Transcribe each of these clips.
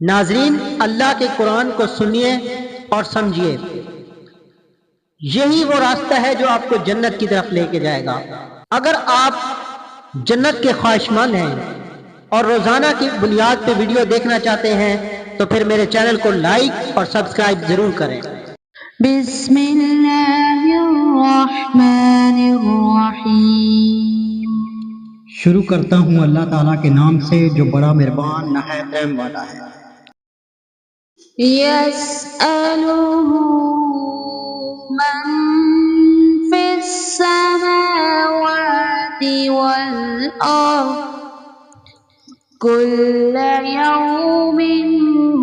ناظرین، اللہ کے قرآن کو سنیے اور سمجھیے، یہی وہ راستہ ہے جو آپ کو جنت کی طرف لے کے جائے گا۔ اگر آپ جنت کے خواہشمند ہیں اور روزانہ کی بنیاد پہ ویڈیو دیکھنا چاہتے ہیں تو پھر میرے چینل کو لائک اور سبسکرائب ضرور کریں۔ بسم اللہ الرحمن الرحیم۔ شروع کرتا ہوں اللہ تعالیٰ کے نام سے جو بڑا مہربان نہایت رحم والا ہے۔ یسألہ من فی السماوات والارض کل یوم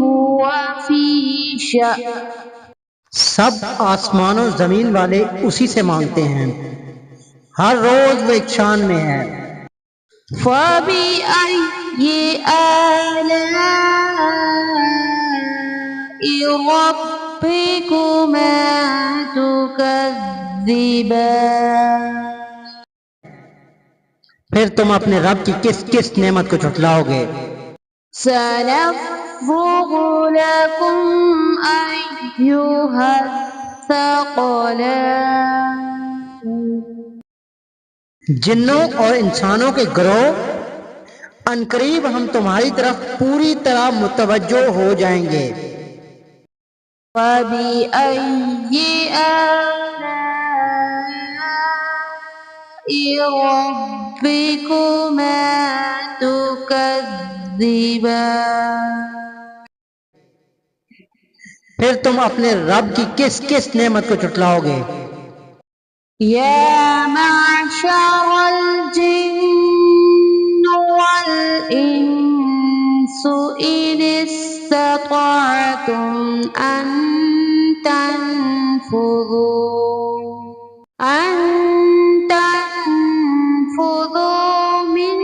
هو فی شأن۔ سب آسمان و زمین والے اسی سے مانگتے ہیں، ہر روز وہ ایک شان میں ہے۔ فَبِأَيِّ آلَاءِ رَبِّكُمَا تُكَذِّبَانِ۔ پھر تم اپنے رب کی کس کس نعمت کو جھٹلاؤ گے؟ سَنَفْرُغُ لَكُمْ أَيُّهَ الثَّقَلَانِ۔ جنوں اور انسانوں کے گروہ عنقریب ہم تمہاری طرف پوری طرح متوجہ ہو جائیں گے۔ فَبِأَيِّ آلَاءِ رَبِّكُمَا تُكَذِّبَانِ۔ پھر تم اپنے رب کی کس کس نعمت کو جھٹلاؤ گے؟ یا معشر الجن والانس ان استطعتم ان تنفذوا من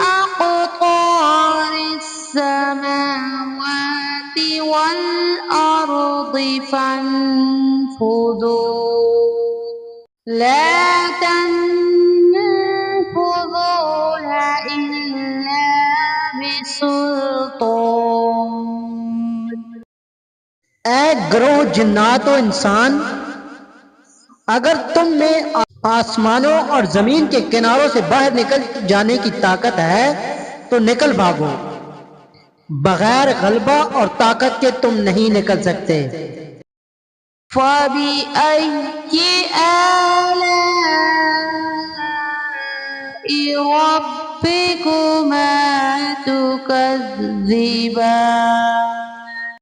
اقطار السماوات والارض فانفذوا لا تنفذون إلا بسلطان۔ اے گروہ جنات و انسان، اگر تم میں آسمانوں اور زمین کے کناروں سے باہر نکل جانے کی طاقت ہے تو نکل بھاگو، بغیر غلبہ اور طاقت کے تم نہیں نکل سکتے۔ فَبِأَيِّ آلَاءِ رَبِّكُمَا تُكَذِّبَانِ۔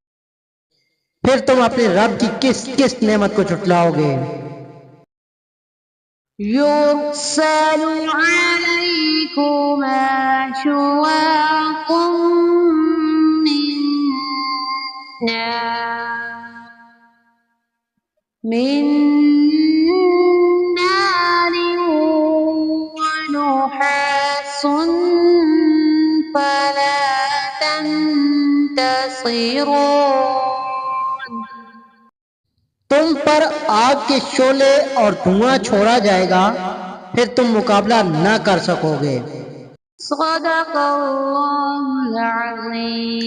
پھر تم اپنے رب کی کس کس نعمت کو جھٹلاؤ گے؟ يُرْسَلُ عَلَيْكُمَا شُوَاظٌ من نار ونحاس فلا تنتصرون۔ تم پر آگ کے شعلے اور دھواں چھوڑا جائے گا، پھر تم مقابلہ نہ کر سکو گے۔ صدق اللہ العظیم۔